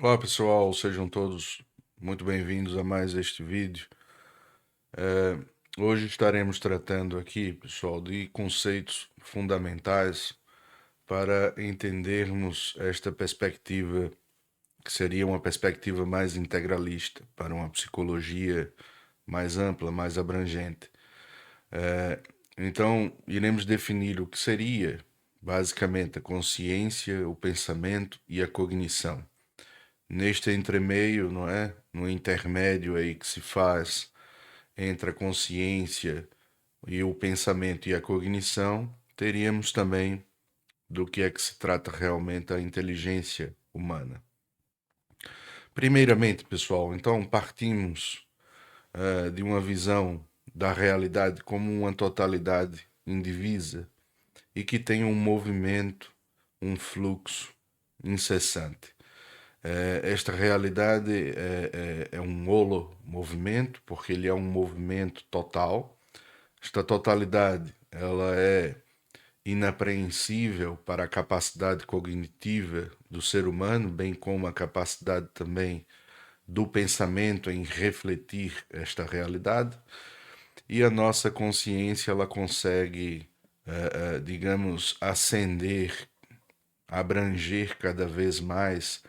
Olá pessoal, sejam todos muito bem-vindos a mais este vídeo. Hoje estaremos tratando aqui, pessoal, de conceitos fundamentais para entendermos esta perspectiva, que seria uma perspectiva mais integralista, para uma psicologia mais ampla, mais abrangente. Então, iremos definir o que seria, basicamente, a consciência, o pensamento e a cognição. Neste entremeio, não é? No intermédio aí que se faz entre a consciência e o pensamento e a cognição, teríamos também do que é que se trata realmente a inteligência humana. Primeiramente, pessoal, então partimos de uma visão da realidade como uma totalidade indivisa e que tem um movimento, um fluxo incessante. Esta realidade é um holo movimento, porque ele é um movimento total. Esta totalidade ela é inapreensível para a capacidade cognitiva do ser humano, bem como a capacidade também do pensamento em refletir esta realidade. E a nossa consciência ela consegue, digamos, ascender, abranger cada vez mais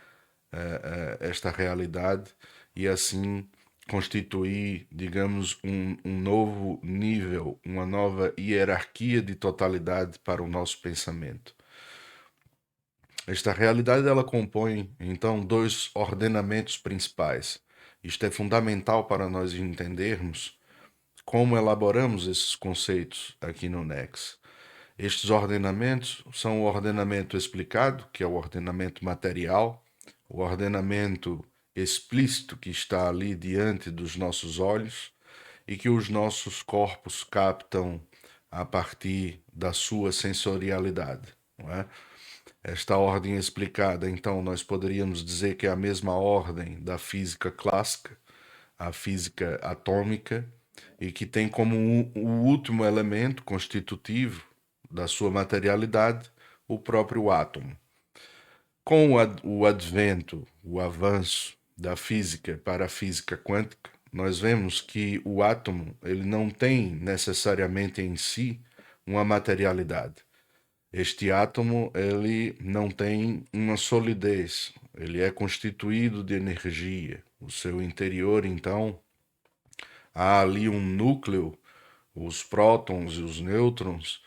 esta realidade e assim constituir, digamos, um novo nível, uma nova hierarquia de totalidade para o nosso pensamento. Esta realidade ela compõe então dois ordenamentos principais. Isto é fundamental para nós entendermos como elaboramos esses conceitos aqui no Nex. Estes ordenamentos são o ordenamento explicado, que é o ordenamento material, o ordenamento explícito que está ali diante dos nossos olhos e que os nossos corpos captam a partir da sua sensorialidade, não é? Esta ordem explicada, então, nós poderíamos dizer que é a mesma ordem da física clássica, a física atômica, e que tem como o último elemento constitutivo da sua materialidade o próprio átomo. Com o advento, o avanço da física para a física quântica, nós vemos que o átomo ele não tem necessariamente em si uma materialidade. Este átomo ele não tem uma solidez, ele é constituído de energia. O seu interior, então, há ali um núcleo, os prótons e os nêutrons,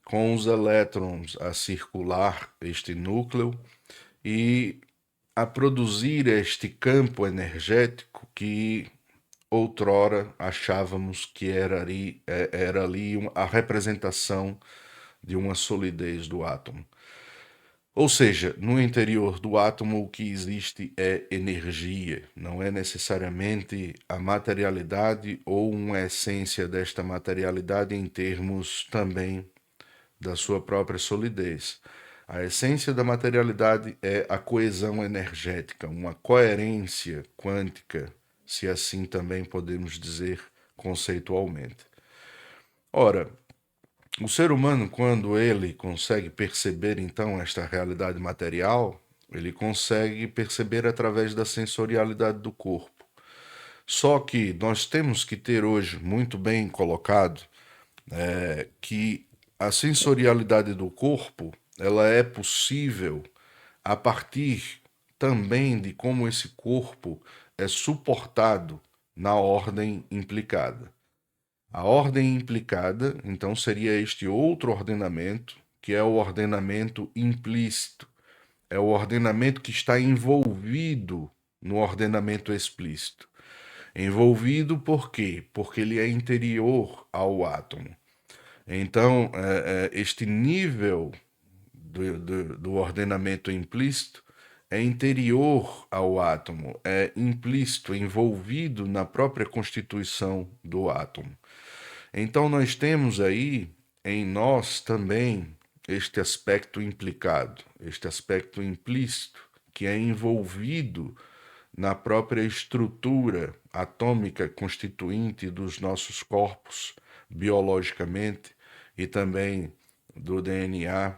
com os elétrons a circular este núcleo e a produzir este campo energético que outrora achávamos que era ali a representação de uma solidez do átomo. Ou seja, no interior do átomo o que existe é energia, não é necessariamente a materialidade ou uma essência desta materialidade em termos também da sua própria solidez. A essência da materialidade é a coesão energética, uma coerência quântica, se assim também podemos dizer conceitualmente. Ora, o ser humano, quando ele consegue perceber então esta realidade material, ele consegue perceber através da sensorialidade do corpo. Só que nós temos que ter hoje muito bem colocado que a sensorialidade do corpo ela é possível a partir também de como esse corpo é suportado na ordem implicada. A ordem implicada, então, seria este outro ordenamento, que é o ordenamento implícito. É o ordenamento que está envolvido no ordenamento explícito. Envolvido por quê? Porque ele é interior ao átomo. Então, este nível do ordenamento implícito é interior ao átomo, é implícito, envolvido na própria constituição do átomo. Então, nós temos aí em nós também este aspecto implicado, este aspecto implícito, que é envolvido na própria estrutura atômica constituinte dos nossos corpos biologicamente e também do DNA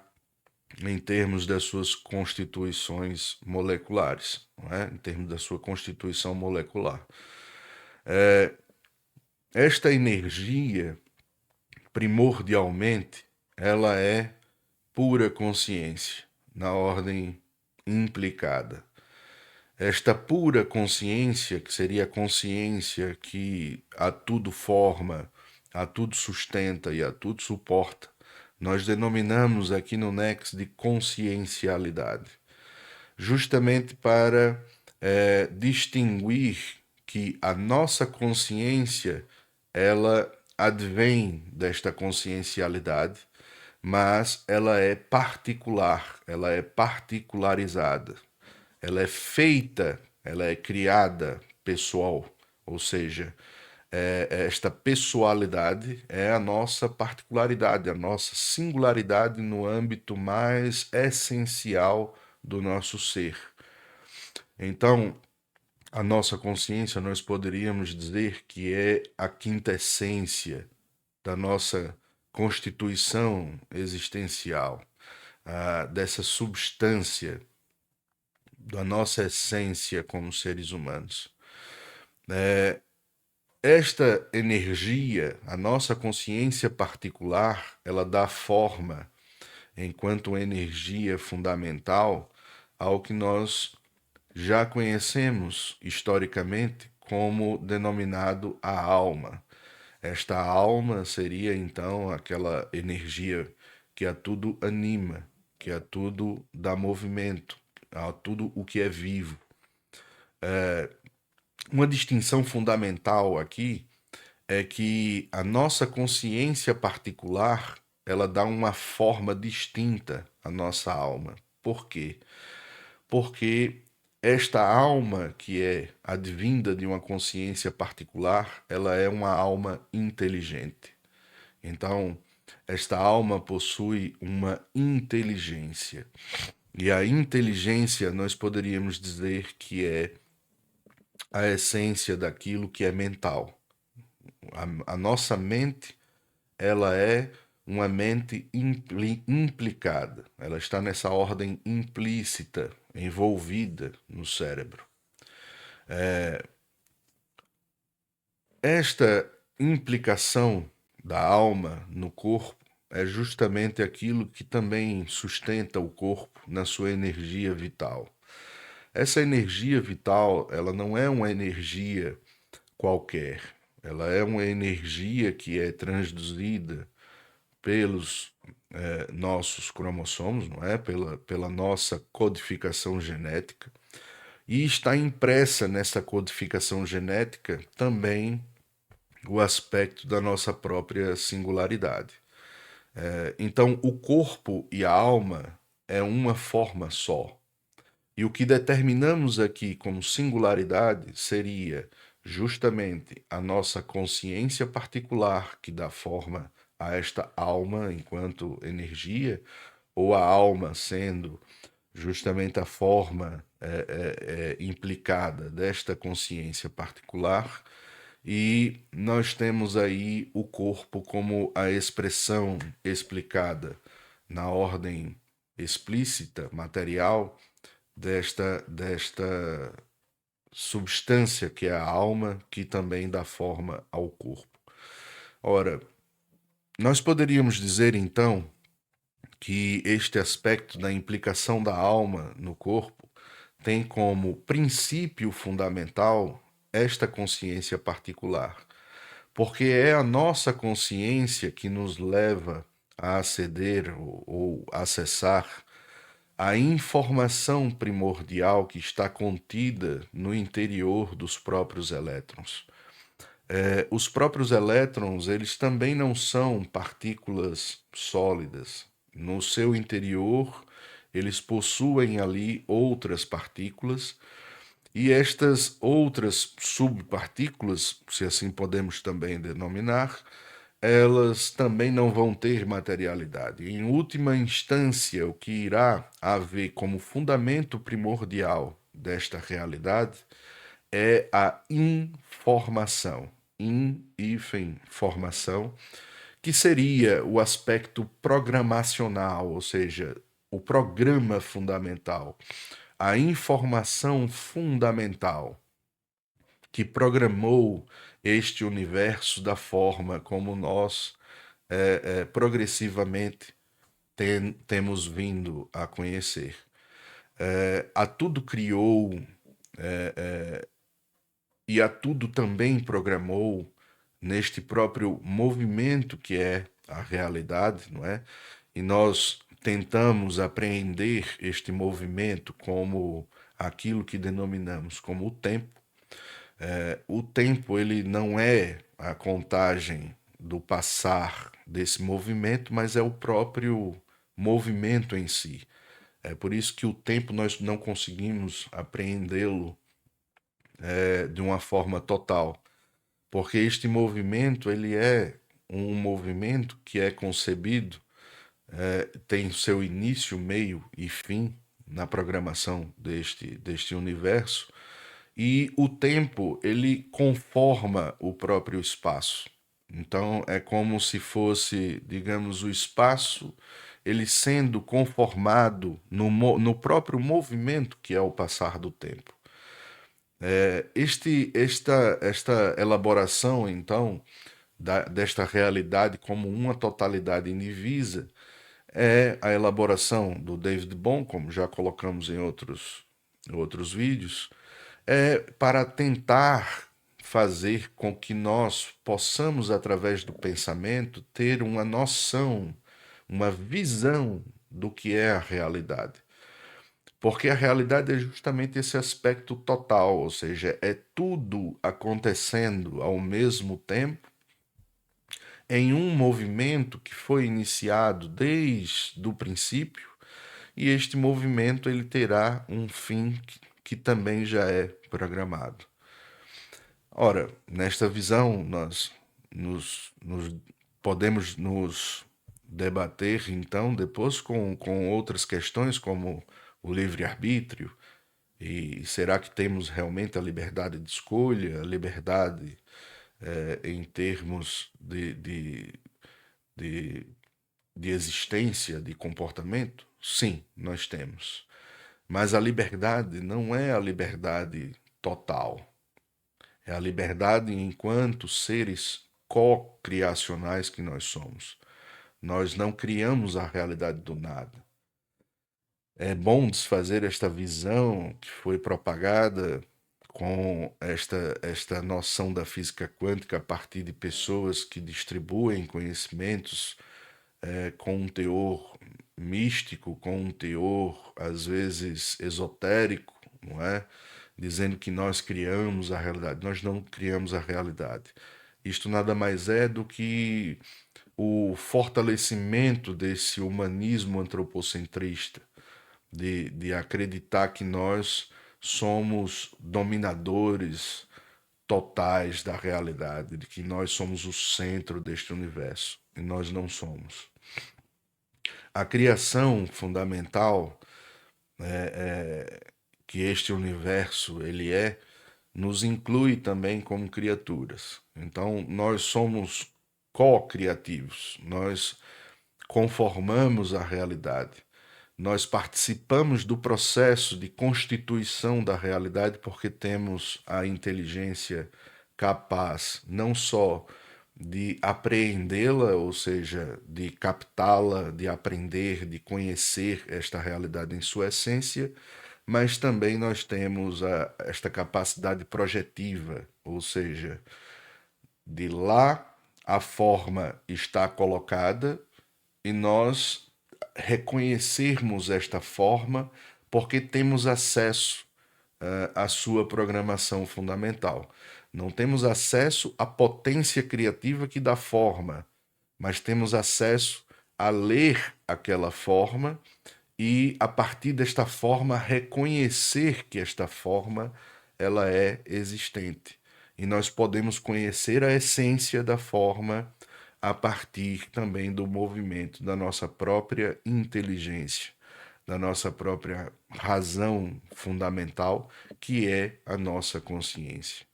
em termos das suas constituições moleculares, não é? Em termos da sua constituição molecular. Esta energia, primordialmente, ela é pura consciência, na ordem implicada. Esta pura consciência, que seria a consciência que a tudo forma, a tudo sustenta e a tudo suporta, nós denominamos aqui no Nex de consciencialidade, justamente para distinguir que a nossa consciência ela advém desta consciencialidade, mas ela é particular, ela é particularizada, ela é feita, ela é criada pessoal, ou seja, esta pessoalidade é a nossa particularidade, a nossa singularidade no âmbito mais essencial do nosso ser. Então, a nossa consciência, nós poderíamos dizer que é a quintessência da nossa constituição existencial, dessa substância da nossa essência como seres humanos. Esta energia, a nossa consciência particular, ela dá forma, enquanto energia fundamental, ao que nós já conhecemos historicamente como denominado a alma. Esta alma seria então aquela energia que a tudo anima, que a tudo dá movimento, a tudo o que é vivo. Uma distinção fundamental aqui é que a nossa consciência particular, ela dá uma forma distinta à nossa alma. Por quê? Porque esta alma, que é advinda de uma consciência particular, ela é uma alma inteligente. Então, esta alma possui uma inteligência. E a inteligência, nós poderíamos dizer que é a essência daquilo que é mental. A nossa mente, ela é uma mente implicada. Ela está nessa ordem implícita, envolvida no cérebro. Esta implicação da alma no corpo é justamente aquilo que também sustenta o corpo na sua energia vital. Essa energia vital, ela não é uma energia qualquer. Ela é uma energia que é transduzida pelos nossos cromossomos, não é? Pela nossa codificação genética. E está impressa nessa codificação genética também o aspecto da nossa própria singularidade. Então, o corpo e a alma é uma forma só. E o que determinamos aqui como singularidade seria justamente a nossa consciência particular que dá forma a esta alma enquanto energia, ou a alma sendo justamente a forma implicada desta consciência particular, e nós temos aí o corpo como a expressão explicada na ordem explícita, material, desta substância que é a alma, que também dá forma ao corpo. Ora, nós poderíamos dizer então que este aspecto da implicação da alma no corpo tem como princípio fundamental esta consciência particular, porque é a nossa consciência que nos leva a aceder ou acessar a informação primordial que está contida no interior dos próprios elétrons. Os próprios elétrons, eles também não são partículas sólidas. No seu interior, eles possuem ali outras partículas, e estas outras subpartículas, se assim podemos também denominar, elas também não vão ter materialidade. Em última instância, o que irá haver como fundamento primordial desta realidade é a informação. Formação, que seria o aspecto programacional, ou seja, o programa fundamental, a informação fundamental que programou este universo da forma como nós progressivamente temos vindo a conhecer. A tudo criou e a tudo também programou neste próprio movimento que é a realidade, não é? E nós tentamos apreender este movimento como aquilo que denominamos como o tempo. O tempo ele não é a contagem do passar desse movimento, mas é o próprio movimento em si. É por isso que o tempo nós não conseguimos apreendê-lo de uma forma total, porque este movimento ele é um movimento que é concebido, tem seu início, meio e fim na programação deste universo, e o tempo ele conforma o próprio espaço. Então é como se fosse, digamos, o espaço ele sendo conformado no próprio movimento que é o passar do tempo. Esta elaboração, então, desta realidade como uma totalidade indivisa é a elaboração do David Bohm, como já colocamos em outros vídeos, é para tentar fazer com que nós possamos, através do pensamento, ter uma noção, uma visão do que é a realidade. Porque a realidade é justamente esse aspecto total, ou seja, é tudo acontecendo ao mesmo tempo em um movimento que foi iniciado desde o princípio, e este movimento ele terá um fim que também já é programado. Ora, nesta visão, nós podemos nos debater, então, depois com outras questões, como o livre-arbítrio, e será que temos realmente a liberdade de escolha, a liberdade em termos de, de existência, de comportamento? Sim, nós temos. Mas a liberdade não é a liberdade total. É a liberdade enquanto seres co-criacionais que nós somos. Nós não criamos a realidade do nada. É bom desfazer esta visão que foi propagada com esta noção da física quântica a partir de pessoas que distribuem conhecimentos com um teor místico, com um teor às vezes esotérico, não é? Dizendo que nós criamos a realidade. Nós não criamos a realidade. Isto nada mais é do que o fortalecimento desse humanismo antropocentrista, de acreditar que nós somos dominadores totais da realidade, de que nós somos o centro deste universo, e nós não somos. A criação fundamental que este universo ele nos inclui também como criaturas. Então, nós somos co-criativos, nós conformamos a realidade. Nós participamos do processo de constituição da realidade porque temos a inteligência capaz não só de apreendê-la, ou seja, de captá-la, de aprender, de conhecer esta realidade em sua essência, mas também nós temos esta capacidade projetiva, ou seja, de lá a forma está colocada e nós reconhecermos esta forma porque temos acesso à sua programação fundamental. Não temos acesso à potência criativa que dá forma, mas temos acesso a ler aquela forma e, a partir desta forma, reconhecer que esta forma ela é existente. E nós podemos conhecer a essência da forma a partir também do movimento da nossa própria inteligência, da nossa própria razão fundamental, que é a nossa consciência.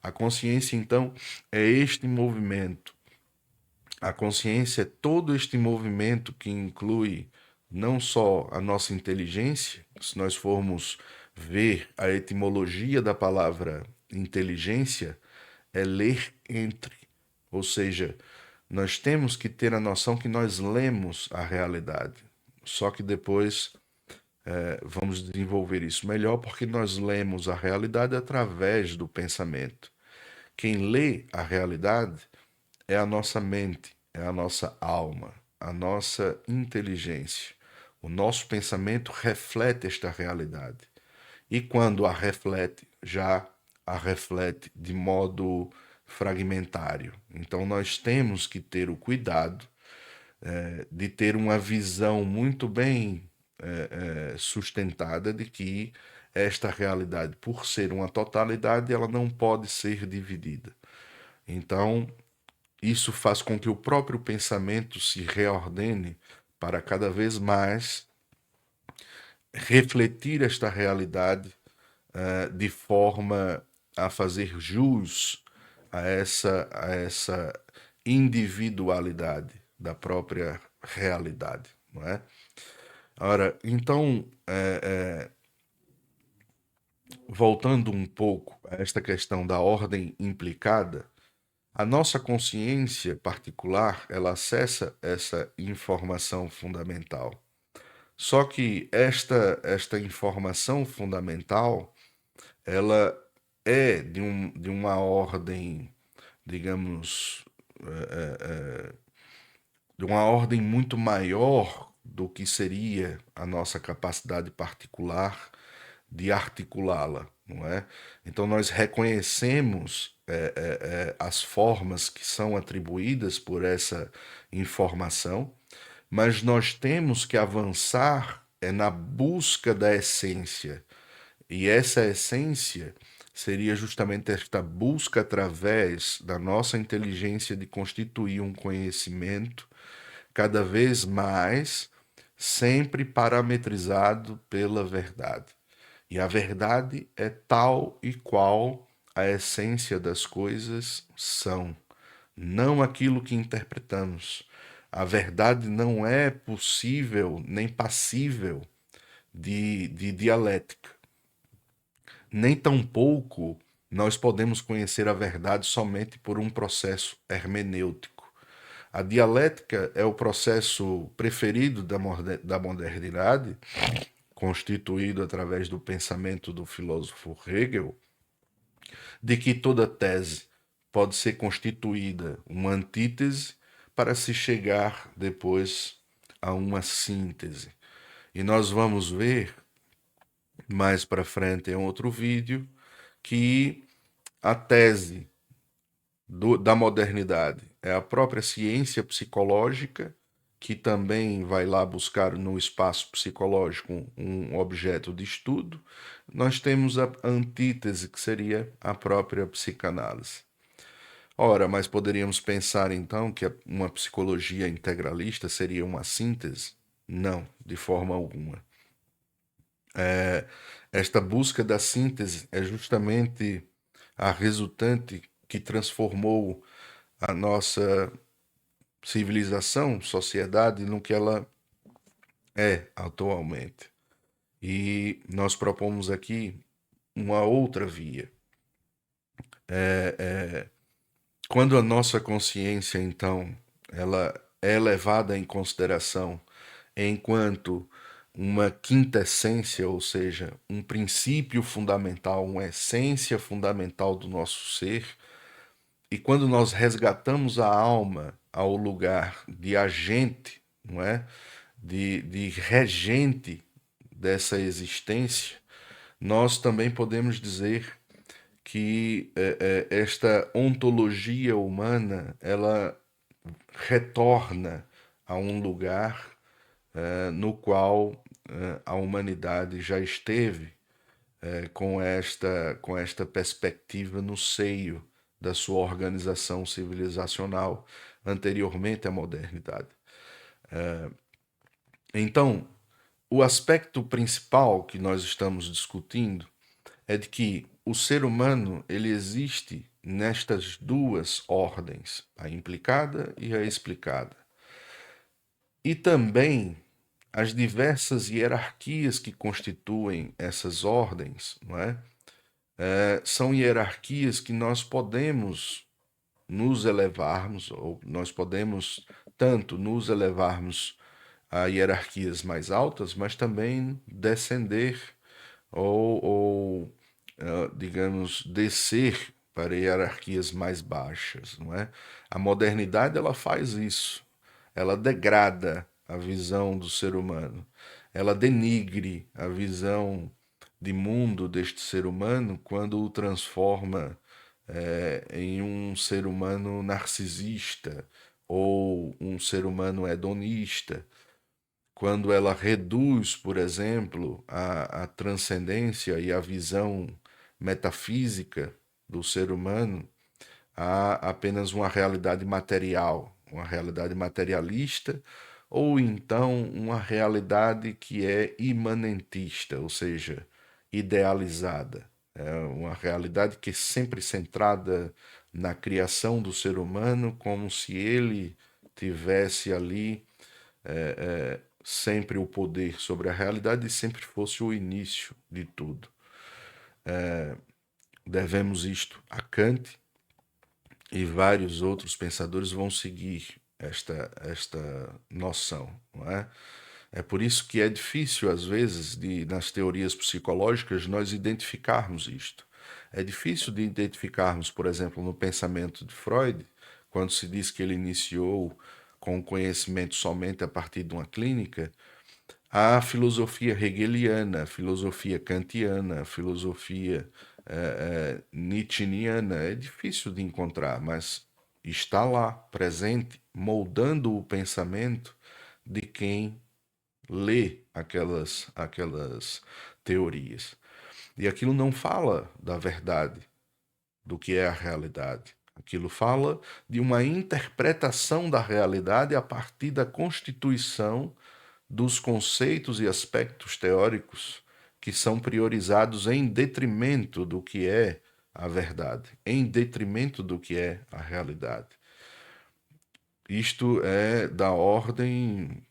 A consciência, então, é este movimento. A consciência é todo este movimento que inclui não só a nossa inteligência, se nós formos ver a etimologia da palavra inteligência, é ler entre. Ou seja, nós temos que ter a noção que nós lemos a realidade. Só que depois vamos desenvolver isso melhor porque nós lemos a realidade através do pensamento. Quem lê a realidade é a nossa mente, é a nossa alma, a nossa inteligência. O nosso pensamento reflete esta realidade. E quando a reflete, já a reflete de modo fragmentário. Então nós temos que ter o cuidado de ter uma visão muito bem sustentada de que esta realidade, por ser uma totalidade, ela não pode ser dividida. Então, isso faz com que o próprio pensamento se reordene para cada vez mais refletir esta realidade de forma a fazer jus a essa individualidade da própria realidade, não é? Ora, então, voltando um pouco a esta questão da ordem implicada, a nossa consciência particular, ela acessa essa informação fundamental. Só que esta informação fundamental, ela é de uma ordem, digamos, de uma ordem muito maior do que seria a nossa capacidade particular de articulá-la, não é? Então nós reconhecemos as formas que são atribuídas por essa informação, mas nós temos que avançar na busca da essência. E essa essência seria justamente esta busca através da nossa inteligência de constituir um conhecimento cada vez mais sempre parametrizado pela verdade. E a verdade é tal e qual a essência das coisas são, não aquilo que interpretamos. A verdade não é possível nem passível de dialética. Nem tampouco nós podemos conhecer a verdade somente por um processo hermenêutico. A dialética é o processo preferido da modernidade, constituído através do pensamento do filósofo Hegel, de que toda tese pode ser constituída uma antítese para se chegar depois a uma síntese. E nós vamos ver mais para frente em outro vídeo que a tese da modernidade é a própria ciência psicológica, que também vai lá buscar no espaço psicológico um objeto de estudo. Nós temos a antítese, que seria a própria psicanálise. Ora, mas poderíamos pensar então que uma psicologia integralista seria uma síntese? Não, de forma alguma. Esta busca da síntese é justamente a resultante que transformou a nossa civilização, sociedade, no que ela é atualmente. E nós propomos aqui uma outra via. Quando a nossa consciência, então, ela é levada em consideração enquanto uma quinta essência, ou seja, um princípio fundamental, uma essência fundamental do nosso ser, e quando nós resgatamos a alma ao lugar de agente, não é? De regente dessa existência, nós também podemos dizer que esta ontologia humana ela retorna a um lugar no qual a humanidade já esteve com esta perspectiva no seio da sua organização civilizacional anteriormente à modernidade. Então, o aspecto principal que nós estamos discutindo é de que o ser humano ele existe nestas duas ordens, a implicada e a explicada. E também as diversas hierarquias que constituem essas ordens, não é? São hierarquias que nós podemos nos elevarmos, ou nós podemos tanto nos elevarmos a hierarquias mais altas, mas também descender ou digamos, descer para hierarquias mais baixas, não é? A modernidade ela faz isso, ela degrada a visão do ser humano, ela denigre a visão de mundo deste ser humano quando o transforma em um ser humano narcisista ou um ser humano hedonista, quando ela reduz, por exemplo, a transcendência e a visão metafísica do ser humano a apenas uma realidade material, uma realidade materialista, ou então uma realidade que é imanentista, ou seja, idealizada. É uma realidade que é sempre centrada na criação do ser humano, como se ele tivesse ali sempre o poder sobre a realidade e sempre fosse o início de tudo. Devemos isto a Kant e vários outros pensadores vão seguir esta noção, não é? É por isso que é difícil, às vezes, nas teorias psicológicas, nós identificarmos isto. É difícil de identificarmos, por exemplo, no pensamento de Freud, quando se diz que ele iniciou com o conhecimento somente a partir de uma clínica, a filosofia hegeliana, a filosofia kantiana, a filosofia nietzscheana é difícil de encontrar, mas está lá, presente, moldando o pensamento de quem lê aquelas teorias. E aquilo não fala da verdade, do que é a realidade. Aquilo fala de uma interpretação da realidade a partir da constituição dos conceitos e aspectos teóricos que são priorizados em detrimento do que é a verdade, em detrimento do que é a realidade. Isto é da ordem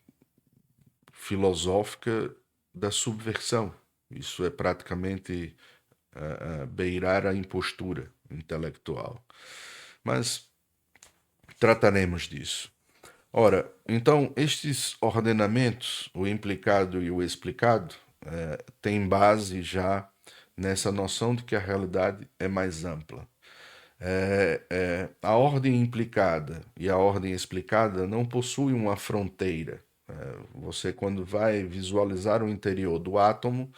filosófica da subversão. Isso é praticamente beirar a impostura intelectual. Mas trataremos disso. Ora, então, estes ordenamentos, o implicado e o explicado, têm base já nessa noção de que a realidade é mais ampla. A ordem implicada e a ordem explicada não possuem uma fronteira. Você, quando vai visualizar o interior do átomo,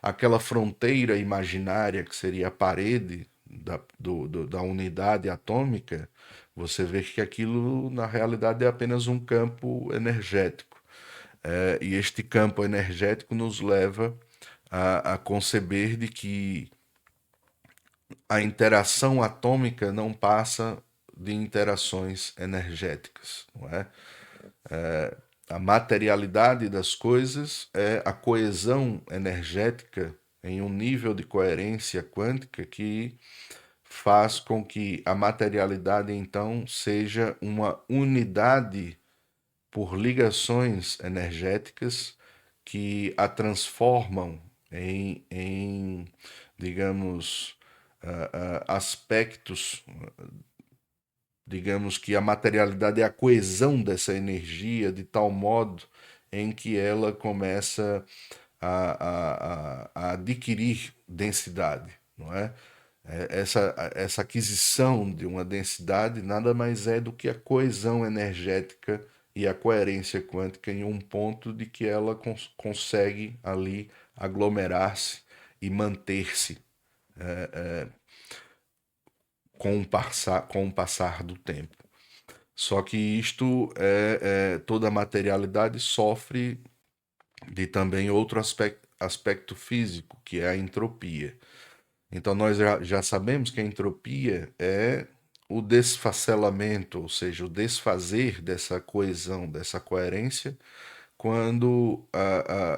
aquela fronteira imaginária que seria a parede da unidade atômica, você vê que aquilo, na realidade, é apenas um campo energético. E este campo energético nos leva a conceber de que a interação atômica não passa de interações energéticas, não é? A materialidade das coisas é a coesão energética em um nível de coerência quântica que faz com que a materialidade então seja uma unidade por ligações energéticas que a transformam em digamos, aspectos, digamos que a materialidade é a coesão dessa energia de tal modo em que ela começa a adquirir densidade, não é? Essa aquisição de uma densidade nada mais é do que a coesão energética e a coerência quântica em um ponto de que ela consegue ali aglomerar-se e manter-se com o passar do tempo. Só que isto toda a materialidade sofre de também outro aspecto físico, que é a entropia. Então nós já sabemos que a entropia é o desfacelamento, ou seja, o desfazer dessa coesão, dessa coerência, quando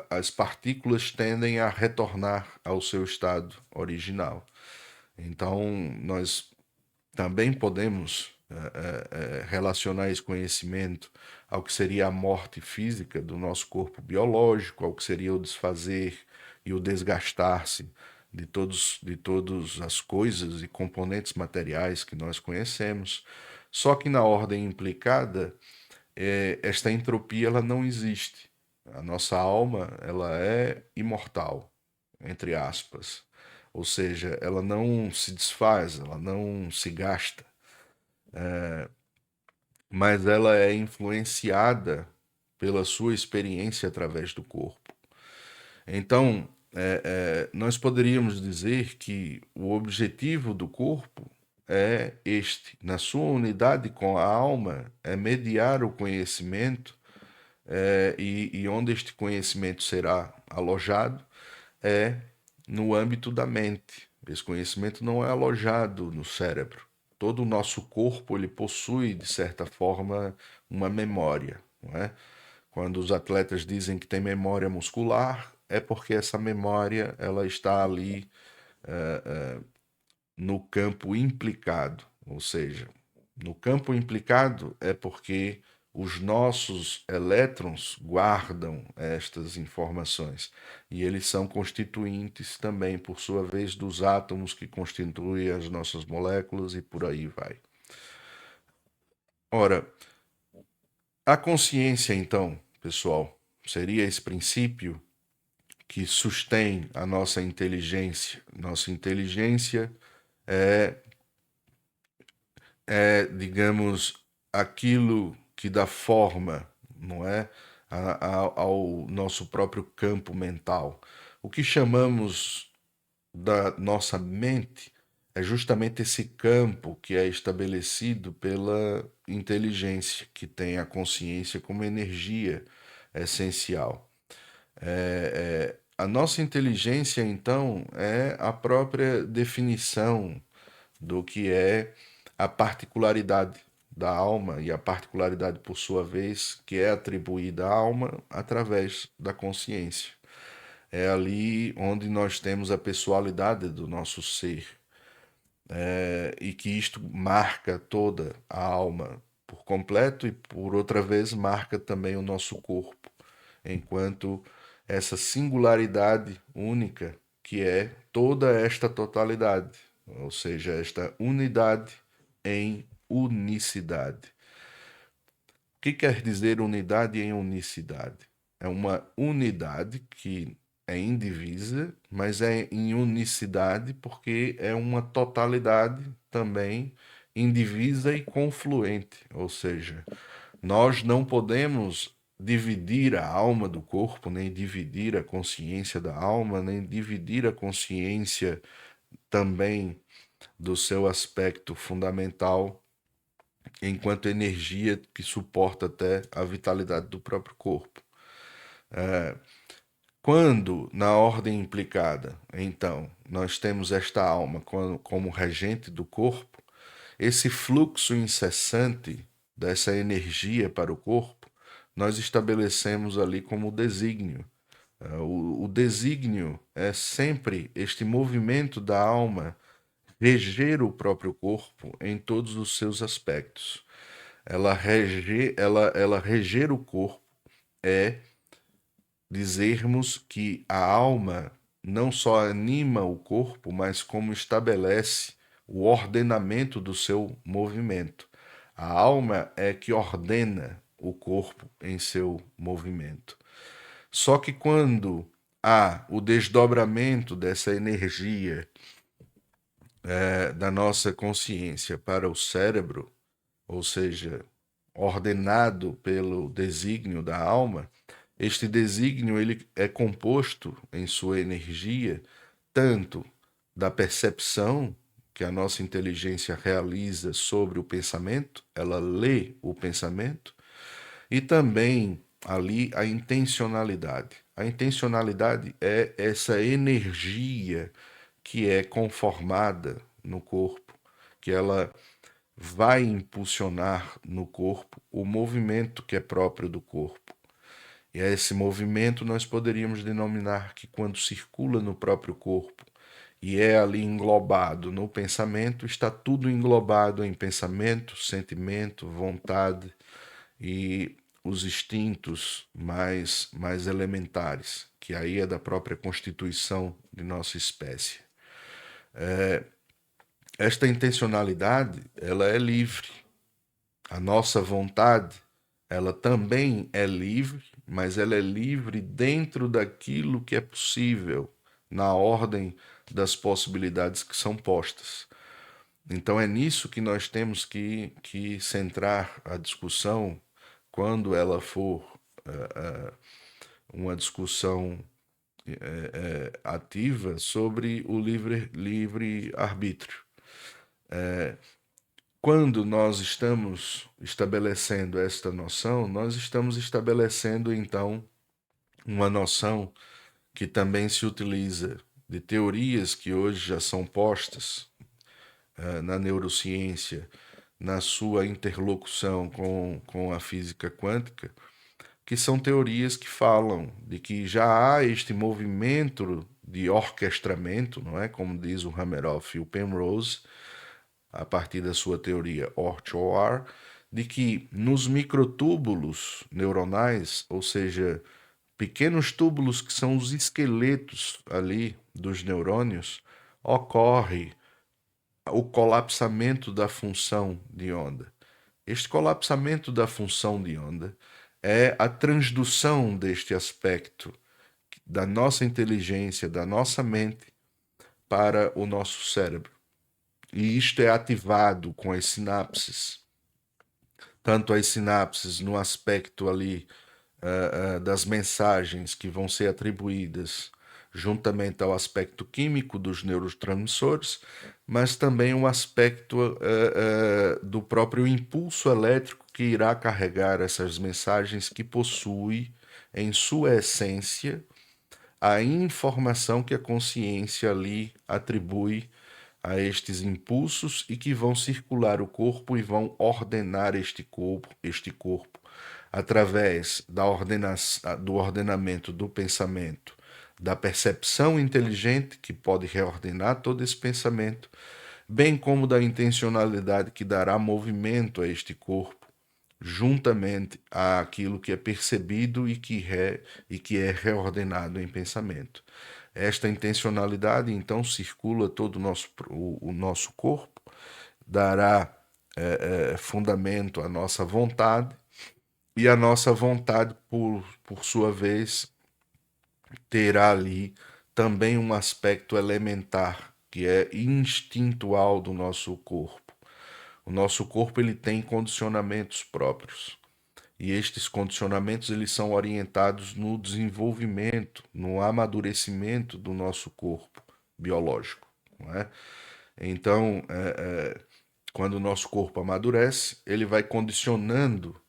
as partículas tendem a retornar ao seu estado original. Então nós também podemos relacionar esse conhecimento ao que seria a morte física do nosso corpo biológico, ao que seria o desfazer e o desgastar-se de todas as coisas e componentes materiais que nós conhecemos. Só que na ordem implicada, esta entropia ela não existe. A nossa alma ela é imortal, entre aspas. Ou seja, ela não se desfaz, ela não se gasta, mas ela é influenciada pela sua experiência através do corpo. Então, nós poderíamos dizer que o objetivo do corpo é este, na sua unidade com a alma, é mediar o conhecimento, e onde este conhecimento será alojado é no âmbito da mente. Esse conhecimento não é alojado no cérebro. Todo o nosso corpo ele possui, de certa forma, uma memória, não é? Quando os atletas dizem que tem memória muscular, é porque essa memória ela está ali no campo implicado, ou seja, no campo implicado é porque os nossos elétrons guardam estas informações e eles são constituintes também, por sua vez, dos átomos que constituem as nossas moléculas e por aí vai. Ora, a consciência, então, pessoal, seria esse princípio que sustém a nossa inteligência. Nossa inteligência é digamos, aquilo que dá forma, não é, ao nosso próprio campo mental. O que chamamos da nossa mente é justamente esse campo que é estabelecido pela inteligência, que tem a consciência como energia essencial. A nossa inteligência, então, é a própria definição do que é a particularidade da alma e a particularidade, por sua vez, que é atribuída à alma através da consciência. É ali onde nós temos a pessoalidade do nosso ser, e que isto marca toda a alma por completo e, por outra vez, marca também o nosso corpo, enquanto essa singularidade única que é toda esta totalidade, ou seja, esta unidade em unicidade. O que quer dizer unidade em unicidade? É uma unidade que é indivisa, mas é em unicidade porque é uma totalidade também indivisa e confluente, ou seja, nós não podemos dividir a alma do corpo, nem dividir a consciência da alma, nem dividir a consciência também do seu aspecto fundamental enquanto energia que suporta até a vitalidade do próprio corpo. Quando, na ordem implicada, então, nós temos esta alma como regente do corpo, esse fluxo incessante dessa energia para o corpo, nós estabelecemos ali como desígnio. O desígnio é sempre este movimento da alma reger o próprio corpo em todos os seus aspectos. Ela reger o corpo é dizermos que a alma não só anima o corpo, mas como estabelece o ordenamento do seu movimento. A alma é que ordena o corpo em seu movimento. Só que quando há o desdobramento dessa energia da nossa consciência para o cérebro, ou seja, ordenado pelo desígnio da alma, este desígnio ele é composto em sua energia tanto da percepção que a nossa inteligência realiza sobre o pensamento, ela lê o pensamento, e também ali a intencionalidade. A intencionalidade é essa energia que é conformada no corpo, que ela vai impulsionar no corpo o movimento que é próprio do corpo. E a esse movimento nós poderíamos denominar que, quando circula no próprio corpo e é ali englobado no pensamento, está tudo englobado em pensamento, sentimento, vontade e os instintos mais elementares, que aí é da própria constituição de nossa espécie. Esta intencionalidade, ela é livre. A nossa vontade, ela também é livre, mas ela é livre dentro daquilo que é possível, na ordem das possibilidades que são postas. Então é nisso que nós temos que centrar a discussão quando ela for uma discussão ativa sobre o livre arbítrio. Quando nós estamos estabelecendo esta noção, nós estamos estabelecendo então uma noção que também se utiliza de teorias que hoje já são postas na neurociência, na sua interlocução com a física quântica, que são teorias que falam de que já há este movimento de orquestramento, não é? Como diz o Hameroff e o Penrose, a partir da sua teoria OR, de que nos microtúbulos neuronais, ou seja, pequenos túbulos que são os esqueletos ali dos neurônios, ocorre o colapsamento da função de onda. Este colapsamento da função de onda é a transdução deste aspecto da nossa inteligência, da nossa mente, para o nosso cérebro. E isto é ativado com as sinapses. Tanto as sinapses no aspecto ali das mensagens que vão ser atribuídas juntamente ao aspecto químico dos neurotransmissores, mas também o aspecto do próprio impulso elétrico que irá carregar essas mensagens, que possui em sua essência a informação que a consciência ali atribui a estes impulsos e que vão circular o corpo e vão ordenar este corpo através do ordenamento do pensamento, da percepção inteligente que pode reordenar todo esse pensamento, bem como da intencionalidade que dará movimento a este corpo, juntamente àquilo que é percebido e que é reordenado em pensamento. Esta intencionalidade, então, circula todo o nosso corpo, dará fundamento à nossa vontade, e a nossa vontade, por sua vez, terá ali também um aspecto elementar, que é instintual do nosso corpo. O nosso corpo ele tem condicionamentos próprios. E estes condicionamentos eles são orientados no desenvolvimento, no amadurecimento do nosso corpo biológico, não é? Então, quando o nosso corpo amadurece, ele vai condicionando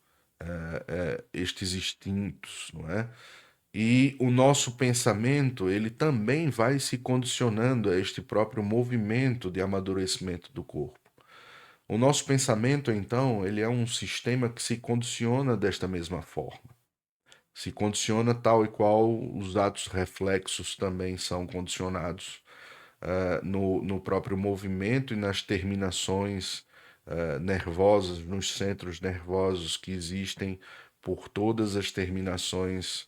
estes instintos, não é? E o nosso pensamento, ele também vai se condicionando a este próprio movimento de amadurecimento do corpo. O nosso pensamento, então, ele é um sistema que se condiciona desta mesma forma. Se condiciona tal e qual os atos reflexos também são condicionados no próprio movimento e nas terminações nervosas, nos centros nervosos que existem por todas as terminações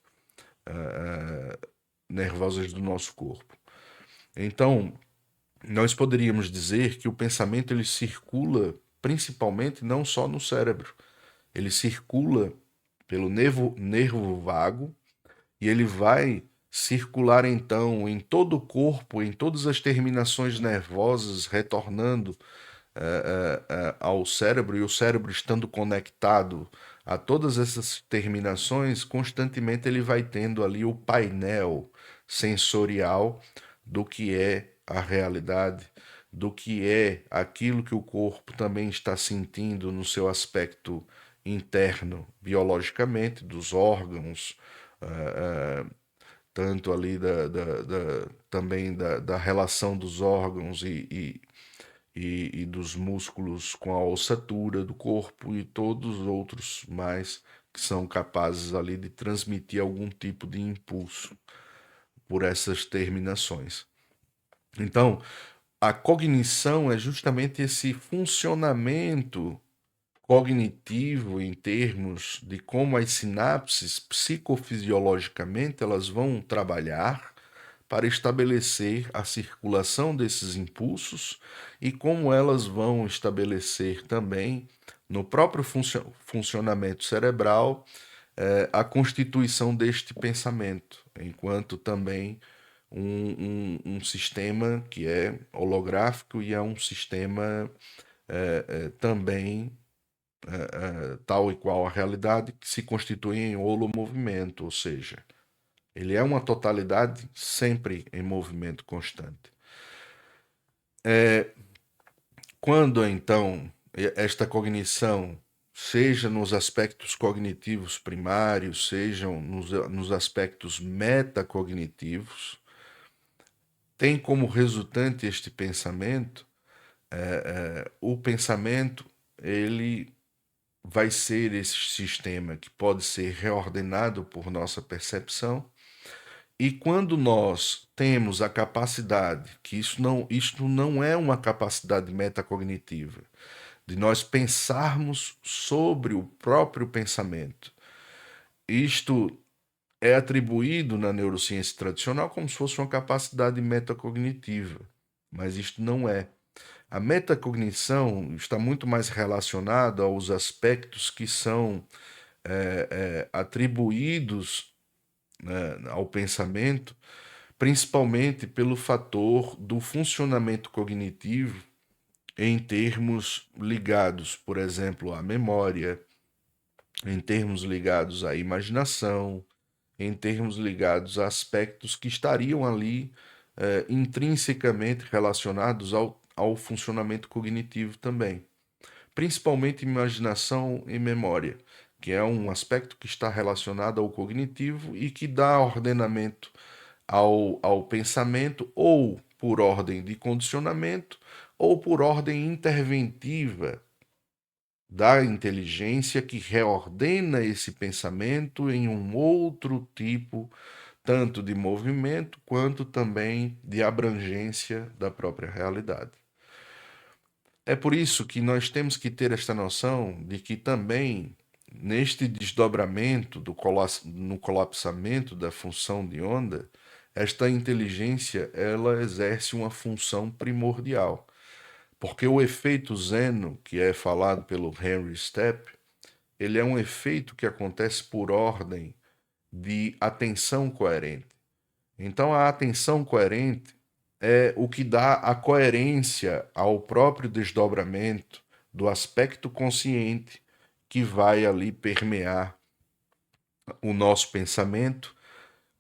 nervosas do nosso corpo. Então, nós poderíamos dizer que o pensamento ele circula principalmente não só no cérebro, ele circula pelo nervo vago e ele vai circular então em todo o corpo, em todas as terminações nervosas, retornando ao cérebro, e o cérebro estando conectado a todas essas terminações, constantemente ele vai tendo ali o painel sensorial do que é a realidade, do que é aquilo que o corpo também está sentindo no seu aspecto interno, biologicamente, dos órgãos, tanto ali também da relação dos órgãos e dos músculos com a ossatura do corpo e todos os outros mais que são capazes ali de transmitir algum tipo de impulso por essas terminações. Então, a cognição é justamente esse funcionamento cognitivo em termos de como as sinapses psicofisiologicamente elas vão trabalhar para estabelecer a circulação desses impulsos e como elas vão estabelecer também no próprio funcionamento cerebral a constituição deste pensamento, enquanto também um sistema que é holográfico e é um sistema também tal e qual a realidade que se constitui em holomovimento, ou seja, ele é uma totalidade sempre em movimento constante. Quando então esta cognição, seja nos aspectos cognitivos primários, sejam nos aspectos metacognitivos, tem como resultante este pensamento, o pensamento ele vai ser esse sistema que pode ser reordenado por nossa percepção. E quando nós temos a capacidade, que isto não é uma capacidade metacognitiva, de nós pensarmos sobre o próprio pensamento. Isto é atribuído na neurociência tradicional como se fosse uma capacidade metacognitiva, mas isto não é. A metacognição está muito mais relacionada aos aspectos que são atribuídos, né, ao pensamento, principalmente pelo fator do funcionamento cognitivo em termos ligados, por exemplo, à memória, em termos ligados à imaginação, em termos ligados a aspectos que estariam ali intrinsecamente relacionados ao funcionamento cognitivo também, principalmente imaginação e memória, que é um aspecto que está relacionado ao cognitivo e que dá ordenamento ao pensamento, ou por ordem de condicionamento, ou por ordem interventiva da inteligência que reordena esse pensamento em um outro tipo, tanto de movimento quanto também de abrangência da própria realidade. É por isso que nós temos que ter esta noção de que também neste desdobramento no colapsamento da função de onda, esta inteligência ela exerce uma função primordial, porque o efeito Zeno, que é falado pelo Henry Stepp, ele é um efeito que acontece por ordem de atenção coerente. Então, a atenção coerente é o que dá a coerência ao próprio desdobramento do aspecto consciente que vai ali permear o nosso pensamento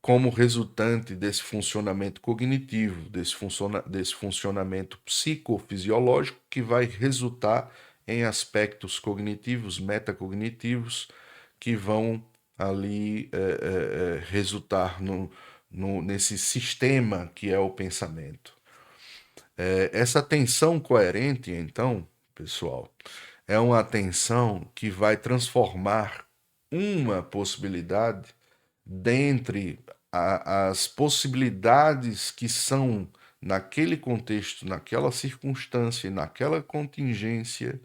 como resultante desse funcionamento cognitivo, desse funcionamento psicofisiológico que vai resultar em aspectos cognitivos, metacognitivos, que vão ali resultar nesse sistema que é o pensamento. Essa atenção coerente, então, pessoal, é uma atenção que vai transformar uma possibilidade dentre as possibilidades que são naquele contexto, naquela circunstância, naquela contingência,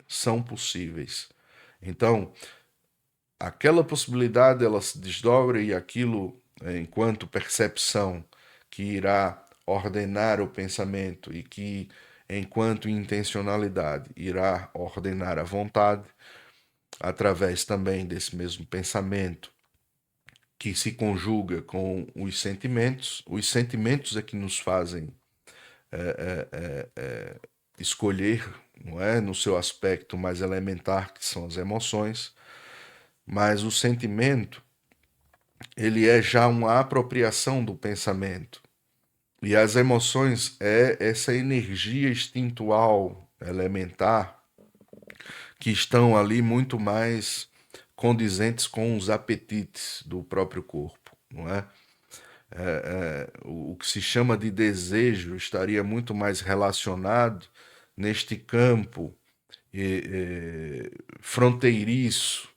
são possíveis. Então, aquela possibilidade ela se desdobra e aquilo, enquanto percepção que irá ordenar o pensamento e que, enquanto intencionalidade, irá ordenar a vontade, através também desse mesmo pensamento que se conjuga com os sentimentos é que nos fazem escolher, não é, no seu aspecto mais elementar, que são as emoções, mas o sentimento ele é já uma apropriação do pensamento. E as emoções é essa energia instintual elementar que estão ali muito mais condizentes com os apetites do próprio corpo, não é? O que se chama de desejo estaria muito mais relacionado neste campo fronteiriço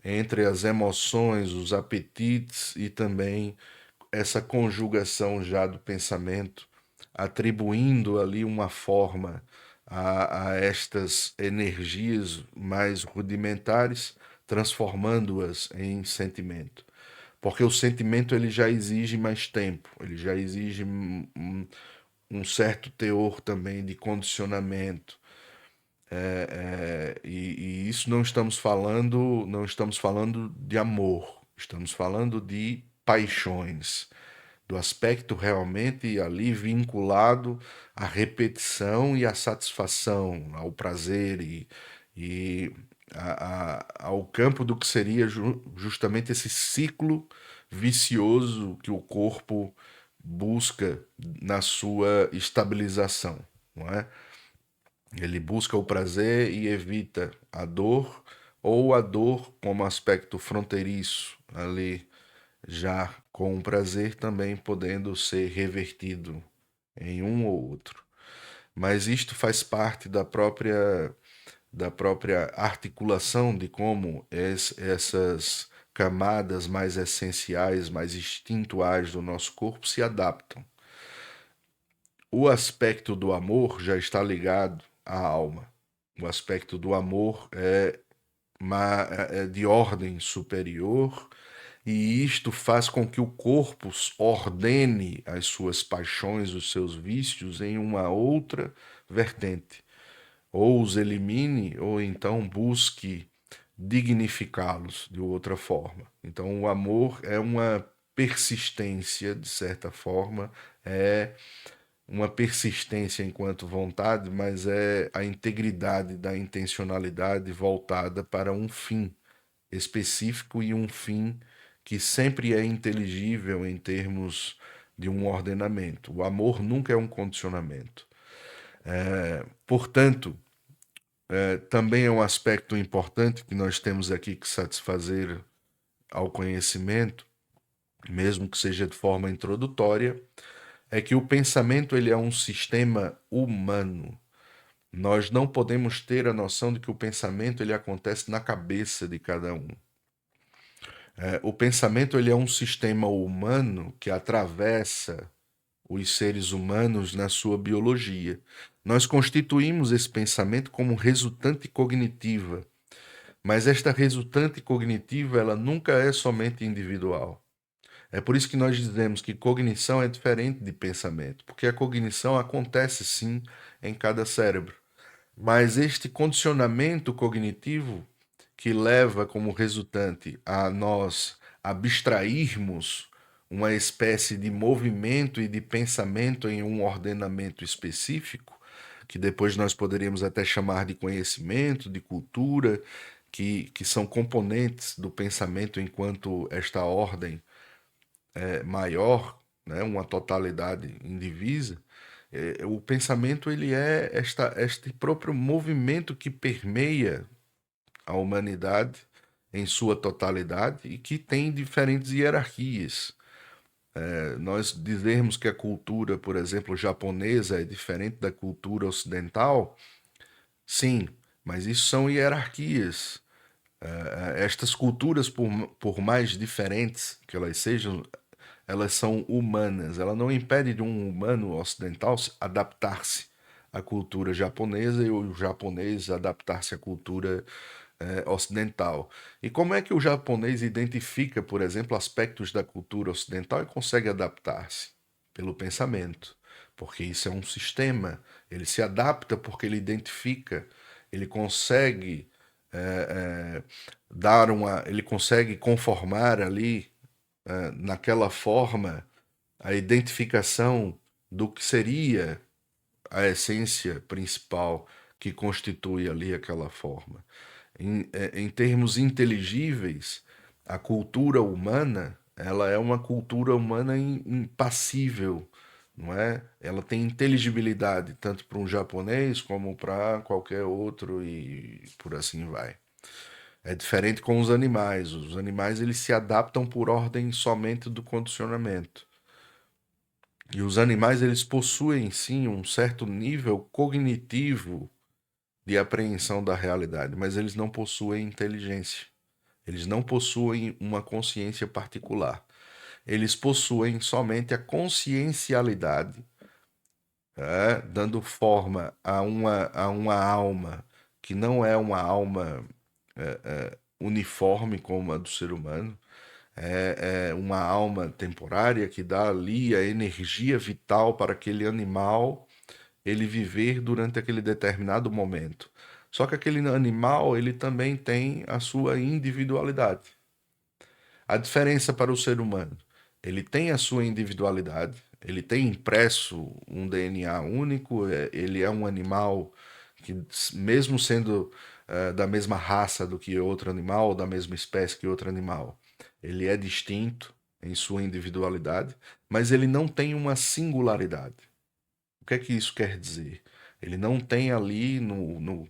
entre as emoções, os apetites e também essa conjugação já do pensamento atribuindo ali uma forma a estas energias mais rudimentares, transformando-as em sentimento. Porque o sentimento ele já exige mais tempo, ele já exige um certo teor também de condicionamento. E isso não estamos falando de amor, estamos falando de paixões, do aspecto realmente ali vinculado à repetição e à satisfação, ao prazer e ao campo do que seria justamente esse ciclo vicioso que o corpo busca na sua estabilização, não é? Ele busca o prazer e evita a dor, ou a dor como aspecto fronteiriço ali, já com o prazer também podendo ser revertido em um ou outro. Mas isto faz parte da própria articulação de como essas camadas mais essenciais, mais instintuais do nosso corpo se adaptam. O aspecto do amor já está ligado à alma. O aspecto do amor é de ordem superior e isto faz com que o corpo ordene as suas paixões, os seus vícios em uma outra vertente. Ou os elimine, ou então busque dignificá-los de outra forma. Então, o amor é uma persistência, de certa forma, é uma persistência enquanto vontade, mas é a integridade da intencionalidade voltada para um fim específico e um fim que sempre é inteligível em termos de um ordenamento. O amor nunca é um condicionamento. Portanto, também é um aspecto importante que nós temos aqui que satisfazer ao conhecimento, mesmo que seja de forma introdutória, é que o pensamento ele é um sistema humano. Nós não podemos ter a noção de que o pensamento ele acontece na cabeça de cada um. O pensamento ele é um sistema humano que atravessa os seres humanos na sua biologia. Nós constituímos esse pensamento como resultante cognitiva, mas esta resultante cognitiva ela nunca é somente individual. É por isso que nós dizemos que cognição é diferente de pensamento, porque a cognição acontece sim em cada cérebro. Mas este condicionamento cognitivo que leva como resultante a nós abstrairmos uma espécie de movimento e de pensamento em um ordenamento específico, que depois nós poderíamos até chamar de conhecimento, de cultura, que são componentes do pensamento enquanto esta ordem maior, né, uma totalidade indivisa. O pensamento ele é este próprio movimento que permeia a humanidade em sua totalidade e que tem diferentes hierarquias. Nós dizermos que a cultura, por exemplo, japonesa é diferente da cultura ocidental, sim, mas isso são hierarquias. Estas culturas, por mais diferentes que elas sejam, elas são humanas. Ela não impede de um humano ocidental adaptar-se à cultura japonesa e o japonês adaptar-se à cultura ocidental. E como é que o japonês identifica, por exemplo, aspectos da cultura ocidental e consegue adaptar-se? Pelo pensamento, porque isso é um sistema. Ele se adapta porque ele identifica, ele consegue ele consegue conformar ali naquela forma a identificação do que seria a essência principal que constitui ali aquela forma. Em termos inteligíveis, a cultura humana, ela é uma cultura humana impassível, não é? Ela tem inteligibilidade tanto para um japonês como para qualquer outro e por assim vai. É diferente com os animais. Os animais eles se adaptam por ordem somente do condicionamento. E os animais eles possuem sim um certo nível cognitivo de apreensão da realidade, mas eles não possuem inteligência. Eles não possuem uma consciência particular. Eles possuem somente a consciencialidade dando forma a uma alma que não é uma alma uniforme como a do ser humano, é uma alma temporária que dá ali a energia vital para aquele animal ele viver durante aquele determinado momento. Só que aquele animal ele também tem a sua individualidade. A diferença para o ser humano, ele tem a sua individualidade, ele tem impresso um DNA único, ele é um animal que, mesmo sendo da mesma raça do que outro animal, ou da mesma espécie que outro animal, ele é distinto em sua individualidade, mas ele não tem uma singularidade. O que é que isso quer dizer? Ele não tem ali no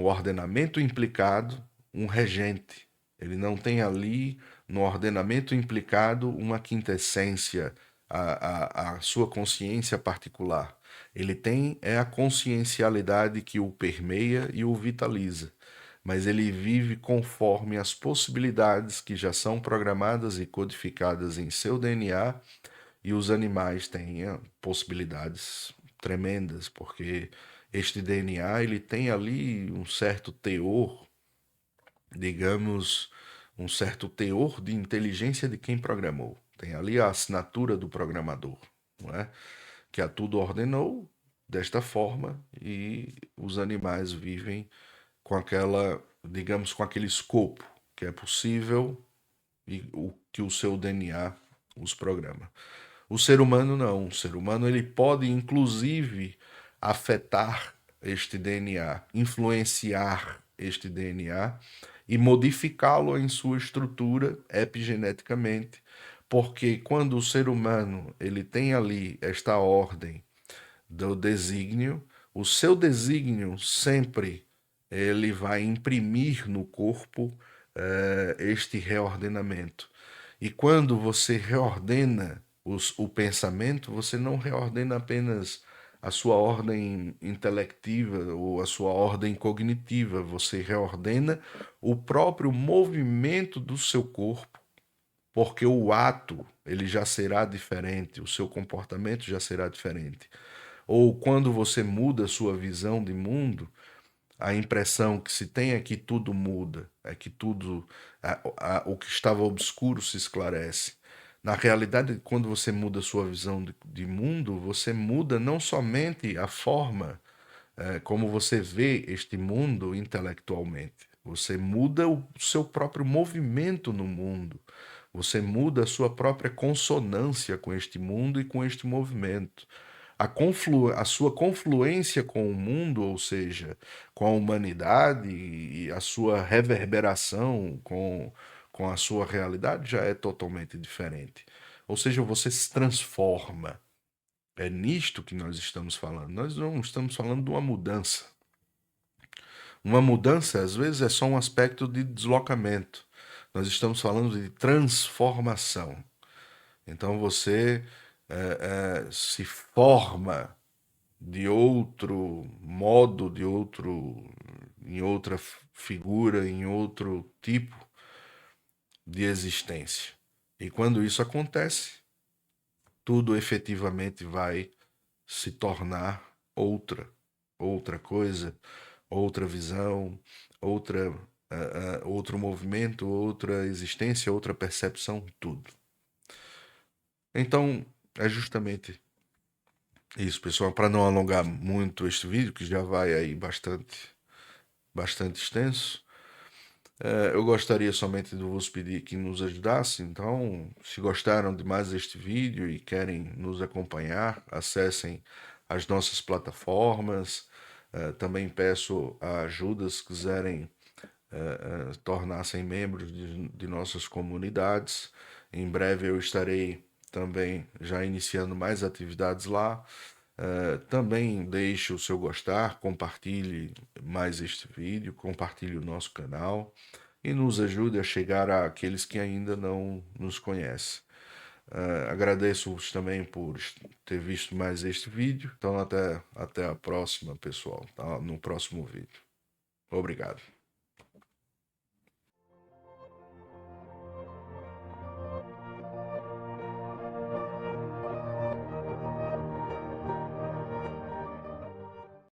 ordenamento implicado um regente. Ele não tem ali no ordenamento implicado uma quintessência, a sua consciência particular. Ele tem a consciencialidade que o permeia e o vitaliza, mas ele vive conforme as possibilidades que já são programadas e codificadas em seu DNA, e os animais têm possibilidades tremendas, porque este DNA ele tem ali um certo teor, digamos, um certo teor de inteligência de quem programou. Tem ali a assinatura do programador, não é? Que a tudo ordenou desta forma e os animais vivem com aquela, digamos, com aquele escopo que é possível e o que o seu DNA os programa. O ser humano não. O ser humano ele pode inclusive afetar este DNA, influenciar este DNA e modificá-lo em sua estrutura epigeneticamente, porque quando o ser humano ele tem ali esta ordem do desígnio, o seu desígnio sempre ele vai imprimir no corpo este reordenamento. E quando você reordena o pensamento, você não reordena apenas a sua ordem intelectiva ou a sua ordem cognitiva, você reordena o próprio movimento do seu corpo, porque o ato ele já será diferente, o seu comportamento já será diferente. Ou quando você muda a sua visão de mundo, a impressão que se tem é que tudo muda, é que tudo, o que estava obscuro se esclarece. Na realidade, quando você muda a sua visão de mundo, você muda não somente a forma como você vê este mundo intelectualmente, você muda o seu próprio movimento no mundo, você muda a sua própria consonância com este mundo e com este movimento. A sua confluência com o mundo, ou seja, com a humanidade e a sua reverberação com a sua realidade já é totalmente diferente. Ou seja, você se transforma. É nisto que nós estamos falando. Nós não estamos falando de uma mudança. Uma mudança, às vezes, é só um aspecto de deslocamento. Nós estamos falando de transformação. Então você se forma de outro modo, em outra figura, em outro tipo de existência. E quando isso acontece, tudo efetivamente vai se tornar outra coisa, outra visão, outro movimento, outra existência, outra percepção, tudo. Então, é justamente isso, pessoal, para não alongar muito este vídeo, que já vai aí bastante extenso. Eu gostaria somente de vos pedir que nos ajudasse. Então, se gostaram de mais este vídeo e querem nos acompanhar, acessem as nossas plataformas. Também peço a ajuda se quiserem tornar-se membros de nossas comunidades. Em breve eu estarei também já iniciando mais atividades lá. Também deixe o seu gostar, compartilhe mais este vídeo, compartilhe o nosso canal e nos ajude a chegar àqueles que ainda não nos conhecem. Agradeço-vos também por ter visto mais este vídeo. Então até a próxima, pessoal, tá? No próximo vídeo. Obrigado.